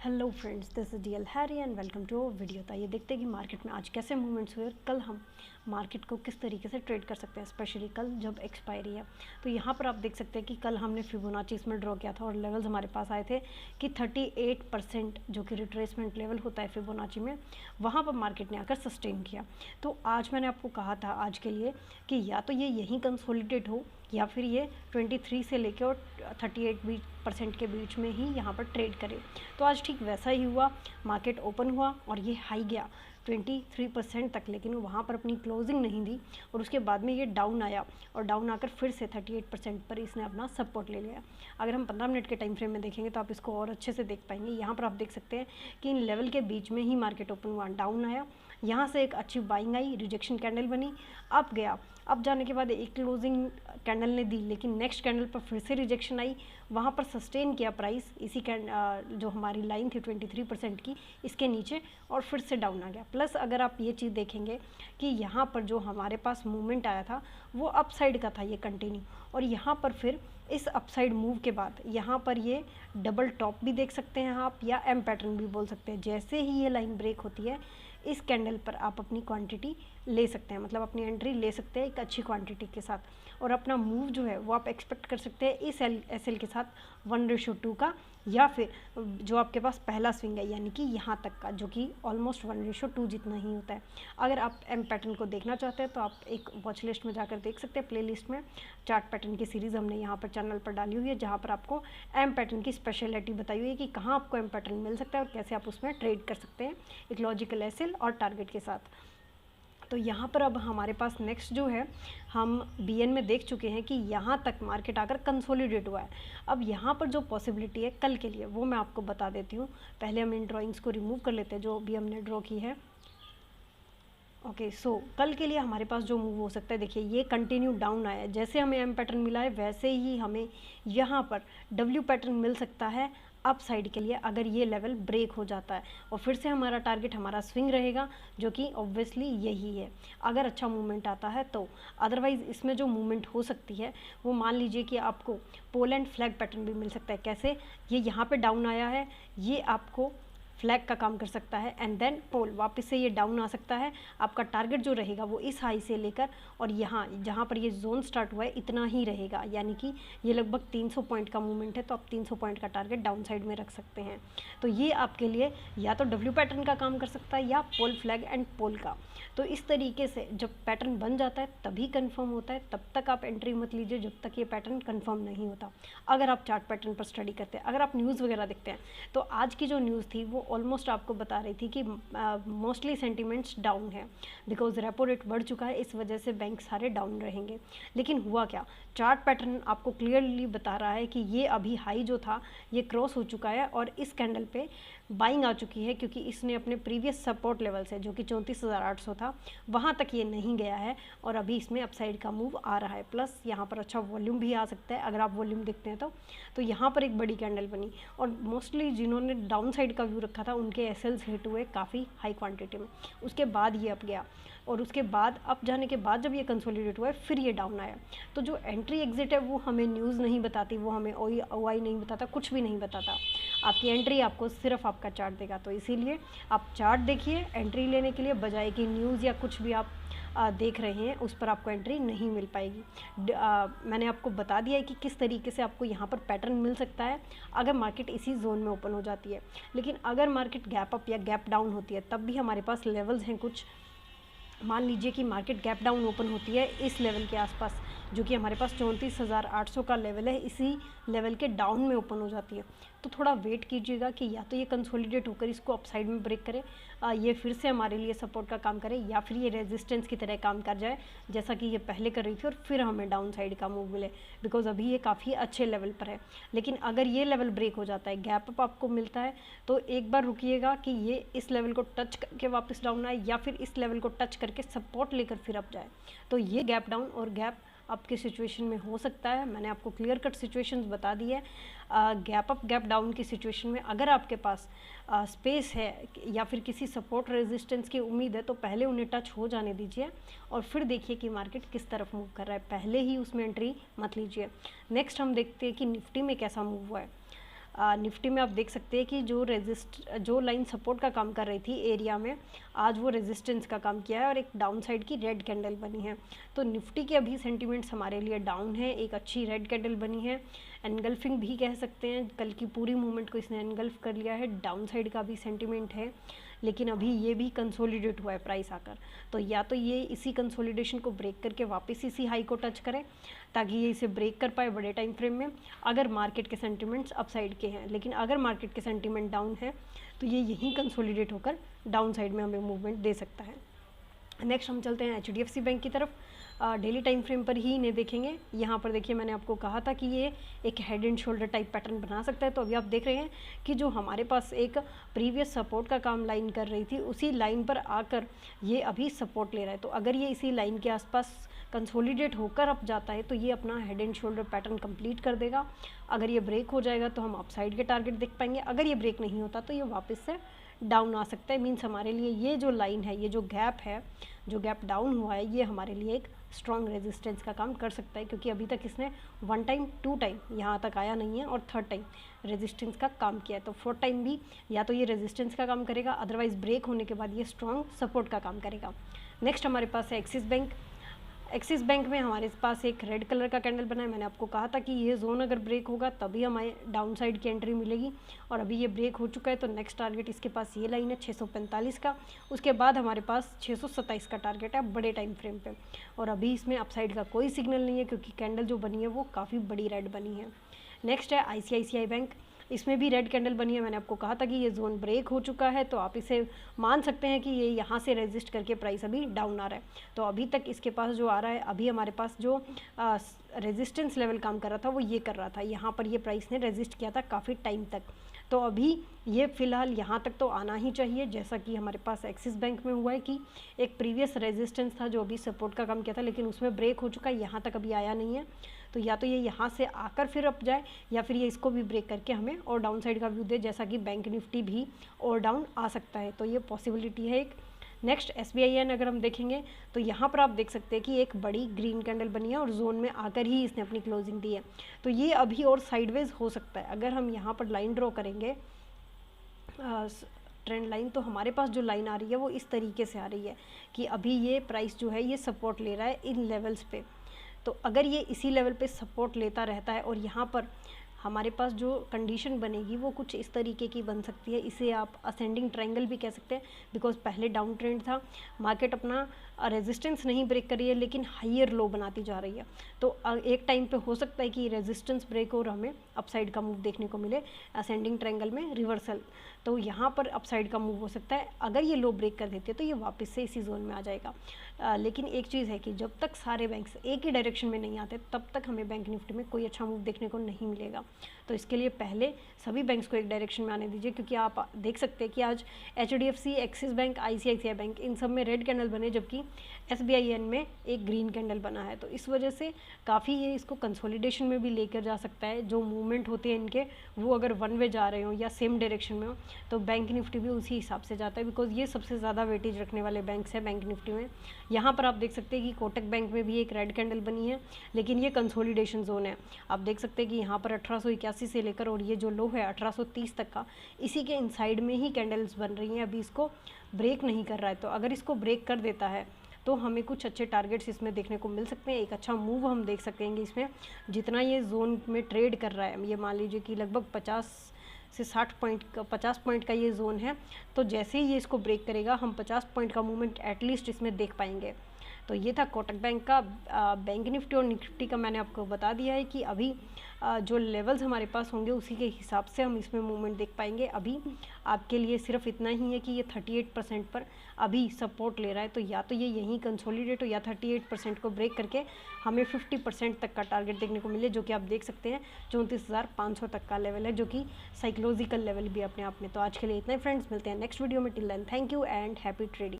Hello friends, this is DL Harry and welcome to video. तो ये देखते हैं कि मार्केट में आज कैसे मूवमेंट्स हुए और कल हम मार्केट को किस तरीके से ट्रेड कर सकते हैं, स्पेशली कल जब एक्सपायरी है। तो यहाँ पर आप देख सकते हैं कि कल हमने फिबोनाची इसमें ड्रॉ किया था और लेवल्स हमारे पास आए थे कि 38% जो कि रिट्रेसमेंट लेवल होता है फिबोनाची में, वहाँ पर मार्केट ने आकर सस्टेन किया। तो आज मैंने आपको कहा था आज के लिए कि या तो ये यहीं कंसोलिडेट हो या फिर ये 23 से लेकर और 38% के बीच में ही यहाँ पर ट्रेड करे। तो आज ठीक वैसा ही हुआ, मार्केट ओपन हुआ और ये हाई गया 23% तक, लेकिन वहाँ पर अपनी क्लोजिंग नहीं दी और उसके बाद में ये डाउन आया और डाउन आकर फिर से 38% पर इसने अपना सपोर्ट ले लिया। अगर हम 15 मिनट के टाइम फ्रेम में देखेंगे तो आप इसको और अच्छे से देख पाएंगे। यहाँ पर आप देख सकते हैं कि इन लेवल के बीच में ही मार्केट ओपन हुआ, डाउन आया, यहाँ से एक अच्छी बाइंग आई, रिजेक्शन कैंडल बनी, अप गया, अप जाने के बाद एक क्लोजिंग कैंडल ने दी, लेकिन नेक्स्ट कैंडल पर फिर से रिजेक्शन आई, वहाँ पर सस्टेन किया प्राइस इसी जो हमारी लाइन थी 23% की, इसके नीचे, और फिर से डाउन आ गया। प्लस अगर आप ये चीज़ देखेंगे कि यहाँ पर जो हमारे पास मूवमेंट आया था वो अपसाइड का था, ये कंटिन्यू, और यहाँ पर फिर इस अपसाइड मूव के बाद यहाँ पर ये डबल टॉप भी देख सकते हैं आप, या एम पैटर्न भी बोल सकते हैं। जैसे ही ये लाइन ब्रेक होती है इस कैंडल पर आप अपनी क्वांटिटी ले सकते हैं, मतलब अपनी एंट्री ले सकते हैं एक अच्छी क्वांटिटी के साथ, और अपना मूव जो है वो आप एक्सपेक्ट कर सकते हैं इस एसएल के साथ 1:2 का, या फिर जो आपके पास पहला स्विंग है यानी कि यहाँ तक का, जो कि ऑलमोस्ट 1:2 जितना ही होता है। अगर आप एम पैटर्न को देखना चाहते हैं तो आप एक वॉच लिस्ट में जाकर देख सकते हैं, प्ले लिस्ट में चार्ट पैटर्न की सीरीज़ हमने यहाँ पर चैनल पर डाली हुई है, जहाँ पर आपको एम पैटर्न की स्पेशलिटी बताई हुई है कि कहाँ आपको एम पैटर्न मिल सकता है और कैसे आप उसमें ट्रेड कर सकते हैं एक लॉजिकल एसएल और टारगेट के साथ। तो यहाँ पर अब हमारे पास नेक्स्ट जो है, हम बीएन में देख चुके हैं कि यहाँ तक मार्केट आकर कंसोलिडेट हुआ है। अब यहाँ पर जो पॉसिबिलिटी है कल के लिए वो मैं आपको बता देती हूँ। पहले हम इन ड्राइंग्स को रिमूव कर लेते हैं जो भी हमने ड्रॉ की है। ओके, सो कल के लिए हमारे पास जो मूव हो सकता है, देखिए ये कंटिन्यू डाउन आया है, जैसे हमें एम पैटर्न मिला है वैसे ही हमें यहाँ पर डब्ल्यू पैटर्न मिल सकता है अप साइड के लिए, अगर ये लेवल ब्रेक हो जाता है, और फिर से हमारा टारगेट हमारा स्विंग रहेगा जो कि ऑब्वियसली यही है अगर अच्छा मूवमेंट आता है तो। अदरवाइज़ इसमें जो मूवमेंट हो सकती है वो मान लीजिए कि आपको पोल एंड फ्लैग पैटर्न भी मिल सकता है। कैसे? ये यहाँ पे डाउन आया है, ये आपको फ्लैग का काम कर सकता है, एंड देन पोल वापस से ये डाउन आ सकता है। आपका टारगेट जो रहेगा वो इस हाई से लेकर और यहाँ जहाँ पर ये जोन स्टार्ट हुआ है इतना ही रहेगा, यानी कि ये लगभग 300 पॉइंट का मूवमेंट है, तो आप 300 पॉइंट का टारगेट डाउन साइड में रख सकते हैं। तो ये आपके लिए या तो डब्ल्यू पैटर्न का काम कर सकता है या पोल फ्लैग एंड पोल का। तो इस तरीके से जब पैटर्न बन जाता है तभी कन्फर्म होता है, तब तक आप एंट्री मत लीजिए जब तक ये पैटर्न कन्फर्म नहीं होता। अगर आप चार्ट पैटर्न पर स्टडी करते हैं, अगर आप न्यूज़ वगैरह देखते हैं, तो आज की जो न्यूज़ थी वो ऑलमोस्ट आपको बता रही थी कि मोस्टली सेंटिमेंट्स डाउन है, बिकॉज रेपो रेट बढ़ चुका है, इस वजह से बैंक सारे डाउन रहेंगे। लेकिन हुआ क्या? चार्ट पैटर्न आपको क्लियरली बता रहा है कि ये अभी हाई जो था ये क्रॉस हो चुका है और इस कैंडल पे बाइंग आ चुकी है, क्योंकि इसने अपने प्रीवियस सपोर्ट लेवल से जो कि 34,800 था वहाँ तक ये नहीं गया है और अभी इसमें अपसाइड का मूव आ रहा है। प्लस यहाँ पर अच्छा वॉल्यूम भी आ सकता है, अगर आप वॉल्यूम देखते हैं तो यहाँ पर एक बड़ी कैंडल बनी और मोस्टली जिन्होंने डाउन साइड का व्यू रखा था उनके एसएल्स हिट हुए काफ़ी हाई क्वांटिटी में। उसके बाद ये अप गया और उसके बाद अप जाने के बाद जब ये कंसोलिडेट हुआ है फिर ये डाउन आया। तो जो एंट्री एग्जिट है वो हमें न्यूज़ नहीं बताती, वो हमें ओआई नहीं बताता, कुछ भी नहीं बताता। आपकी एंट्री आपको सिर्फ आपका चार्ट देगा। तो इसीलिए आप चार्ट देखिए एंट्री लेने के लिए, बजाय कि न्यूज़ या कुछ भी आप देख रहे हैं उस पर आपको एंट्री नहीं मिल पाएगी। मैंने आपको बता दिया है कि किस तरीके से आपको यहाँ पर पैटर्न मिल सकता है अगर मार्केट इसी जोन में ओपन हो जाती है। लेकिन अगर मार्केट गैप अप या गैप डाउन होती है तब भी हमारे पास लेवल्स हैं कुछ। मान लीजिए कि मार्केट गैप डाउन ओपन होती है इस लेवल के आसपास, जो कि हमारे पास 34,800 का लेवल है, इसी लेवल के डाउन में ओपन हो जाती है, तो थोड़ा वेट कीजिएगा कि या तो ये कंसोलिडेट होकर इसको अपसाइड में ब्रेक करे, ये फिर से हमारे लिए सपोर्ट का काम करे, या फिर ये रेजिस्टेंस की तरह काम कर जाए जैसा कि ये पहले कर रही थी और फिर हमें डाउन साइड का मूव मिले, बिकॉज अभी ये काफ़ी अच्छे लेवल पर है। लेकिन अगर ये लेवल ब्रेक हो जाता है, गैप अप आपको मिलता है, तो एक बार रुकिएगा कि ये इस लेवल को टच करके वापस डाउन आए या फिर इस लेवल को टच करके सपोर्ट लेकर फिर अप जाए। तो ये गैप डाउन और गैप आपके सिचुएशन में हो सकता है। मैंने आपको क्लियर कट सिचुएशंस बता दी है। गैप अप गैप डाउन की सिचुएशन में अगर आपके पास स्पेस है या फिर किसी सपोर्ट रेजिस्टेंस की उम्मीद है तो पहले उन्हें टच हो जाने दीजिए और फिर देखिए कि मार्केट किस तरफ मूव कर रहा है, पहले ही उसमें एंट्री मत लीजिए। नेक्स्ट हम देखते हैं कि निफ्टी में कैसा मूव हुआ है। निफ्टी में आप देख सकते हैं कि जो लाइन सपोर्ट का काम कर रही थी एरिया में, आज वो रेजिस्टेंस का काम किया है और एक डाउन साइड की रेड कैंडल बनी है। तो निफ्टी के अभी सेंटिमेंट्स हमारे लिए डाउन है, एक अच्छी रेड कैंडल बनी है, एनगल्फिंग भी कह सकते हैं, कल की पूरी मूवमेंट को इसने एनगल्फ कर लिया है। डाउन साइड का भी सेंटिमेंट है, लेकिन अभी ये भी कंसोलिडेट हुआ है प्राइस आकर, तो या तो ये इसी कंसोलिडेशन को ब्रेक करके वापस इसी हाई को टच करे ताकि ये इसे ब्रेक कर पाए बड़े टाइम फ्रेम में, अगर मार्केट के सेंटिमेंट्स अपसाइड के हैं। लेकिन अगर मार्केट के सेंटिमेंट डाउन है तो ये यहीं कंसोलिडेट होकर डाउन साइड में हमें मूवमेंट दे सकता है। नेक्स्ट हम चलते हैं HDFC बैंक की तरफ। डेली टाइम फ्रेम पर ही इन्हें देखेंगे। यहाँ पर देखिए, मैंने आपको कहा था कि ये एक head and shoulder type pattern बना सकता है। तो अभी आप देख रहे हैं कि जो हमारे पास एक प्रीवियस सपोर्ट का काम लाइन कर रही थी, उसी लाइन पर आकर ये अभी सपोर्ट ले रहा है। तो अगर ये इसी लाइन के आसपास कंसोलिडेट होकर अप जाता है तो ये अपना head and shoulder pattern complete कर देगा। अगर ये ब्रेक हो जाएगा तो हम अपसाइड के टारगेट देख पाएंगे। अगर ये ब्रेक नहीं होता तो ये वापस से डाउन आ सकता है। मीन्स हमारे लिए ये जो लाइन है, ये जो गैप है, जो गैप डाउन हुआ है, ये हमारे लिए एक स्ट्रॉन्ग रेजिस्टेंस का काम कर सकता है, क्योंकि अभी तक इसने 1 टाइम 2 टाइम यहाँ तक आया नहीं है और 3rd टाइम रेजिस्टेंस का काम किया है। तो 4th टाइम भी या तो ये रेजिस्टेंस का काम करेगा, अदरवाइज ब्रेक होने के बाद ये स्ट्रॉन्ग सपोर्ट का काम करेगा। नेक्स्ट हमारे पास है एक्सिस बैंक। एक्सिस बैंक में हमारे पास एक रेड कलर का कैंडल बना है। मैंने आपको कहा था कि ये जोन अगर ब्रेक होगा तभी हमें डाउन साइड की एंट्री मिलेगी, और अभी ये ब्रेक हो चुका है। तो नेक्स्ट टारगेट इसके पास ये लाइन है 645 का। उसके बाद हमारे पास 627 का टारगेट है बड़े टाइम फ्रेम पे, और अभी इसमें अपसाइड का कोई सिग्नल नहीं है, क्योंकि कैंडल जो बनी है वो काफ़ी बड़ी रेड बनी है। नेक्स्ट है ICICI बैंक। इसमें भी रेड कैंडल बनी है। मैंने आपको कहा था कि ये जोन ब्रेक हो चुका है, तो आप इसे मान सकते हैं कि ये यहाँ से रेजिस्ट करके प्राइस अभी डाउन आ रहा है। तो अभी तक इसके पास जो आ रहा है, अभी हमारे पास जो रेजिस्टेंस लेवल काम कर रहा था वो ये कर रहा था। यहाँ पर ये प्राइस ने रेजिस्ट किया था काफ़ी टाइम तक। तो अभी ये फ़िलहाल यहाँ तक तो आना ही चाहिए, जैसा कि हमारे पास एक्सिस बैंक में हुआ है कि एक प्रीवियस रेजिस्टेंस था जो अभी सपोर्ट का काम किया था, लेकिन उसमें ब्रेक हो चुका है, यहाँ तक अभी आया नहीं है। तो या तो ये यहाँ से आकर फिर अप जाए, या फिर ये इसको भी ब्रेक करके हमें और डाउन साइड का व्यू दे, जैसा कि बैंक निफ्टी भी और डाउन आ सकता है। तो ये पॉसिबिलिटी है एक। नेक्स्ट SBIN अगर हम देखेंगे तो यहाँ पर आप देख सकते हैं कि एक बड़ी ग्रीन कैंडल बनी है और जोन में आकर ही इसने अपनी क्लोजिंग दी है। तो ये अभी और साइडवेज हो सकता है। अगर हम यहाँ पर लाइन ड्रॉ करेंगे ट्रेंड लाइन, तो हमारे पास जो लाइन आ रही है वो इस तरीके से आ रही है कि अभी ये प्राइस जो है ये सपोर्ट ले रहा है इन लेवल्स पे। तो अगर ये इसी लेवल पे सपोर्ट लेता रहता है और यहाँ पर हमारे पास जो कंडीशन बनेगी वो कुछ इस तरीके की बन सकती है। इसे आप असेंडिंग ट्रायंगल भी कह सकते हैं, बिकॉज पहले डाउन ट्रेंड था, मार्केट अपना रेजिस्टेंस नहीं ब्रेक कर रही है लेकिन हाइयर लो बनाती जा रही है। तो एक टाइम पे हो सकता है कि रेजिस्टेंस ब्रेक हो और हमें अपसाइड का मूव देखने को मिले असेंडिंग ट्रायंगल में रिवर्सल। तो यहाँ पर अपसाइड का मूव हो सकता है। अगर ये लो ब्रेक कर देती है तो ये वापस से इसी जोन में आ जाएगा। लेकिन एक चीज़ है कि जब तक सारे बैंक्स एक ही डायरेक्शन में नहीं आते तब तक हमें बैंक निफ्टी में कोई अच्छा मूव देखने को नहीं मिलेगा। तो इसके लिए पहले सभी बैंक्स को एक डायरेक्शन में आने दीजिए, क्योंकि आप देख सकते हैं कि आज HDFC, Axis bank, ICICI bank, इन सब में रेड कैंडल बने, जबकि SBIN में एक ग्रीन कैंडल बना है। तो इस वजह से काफ़ी ये इसको कंसोलिडेशन में भी लेकर जा सकता है। जो मूवमेंट होते हैं इनके वो अगर वन वे जा रहे हो या सेम डायरेक्शन में हो तो बैंक निफ्टी भी उसी हिसाब से जाता है, बिकॉज ये सबसे ज़्यादा वेटेज रखने वाले बैंक्स हैं बैंक निफ्टी में। यहाँ पर आप देख सकते हैं कि कोटक बैंक में भी एक रेड कैंडल बनी है, लेकिन ये कंसोलिडेशन जोन है। आप देख सकते हैं कि यहाँ पर 1881 से लेकर और ये जो लो है 1830 तक का, इसी के इनसाइड में ही कैंडल्स बन रही हैं। अभी इसको ब्रेक नहीं कर रहा है। तो अगर इसको ब्रेक कर देता है तो हमें कुछ अच्छे टारगेट्स इसमें देखने को मिल सकते हैं। एक अच्छा मूव हम देख सकेंगे इसमें। जितना ये जोन में ट्रेड कर रहा है, ये मान लीजिए कि लगभग 50 से 50 पॉइंट का ये जोन है। तो जैसे ही ये इसको ब्रेक करेगा हम 50 पॉइंट का मूवमेंट एटलीस्ट इसमें देख पाएंगे। तो ये था कोटक बैंक का। बैंक निफ्टी और निफ्टी का मैंने आपको बता दिया है कि अभी जो लेवल्स हमारे पास होंगे उसी के हिसाब से हम इसमें मूवमेंट देख पाएंगे। अभी आपके लिए सिर्फ इतना ही है कि ये 38% पर अभी सपोर्ट ले रहा है। तो या तो ये यहीं कंसोलिडेट हो या 38% को ब्रेक करके हमें 50% तक का टारगेट देखने को मिले, जो कि आप देख सकते हैं 34,500 तक का लेवल है, जो कि साइकोलॉजिकल लेवल भी अपने आप में। तो आज के लिए इतना ही फ्रेंड्स, मिलते हैं नेक्स्ट वीडियो में। Till then thank you and happy trading.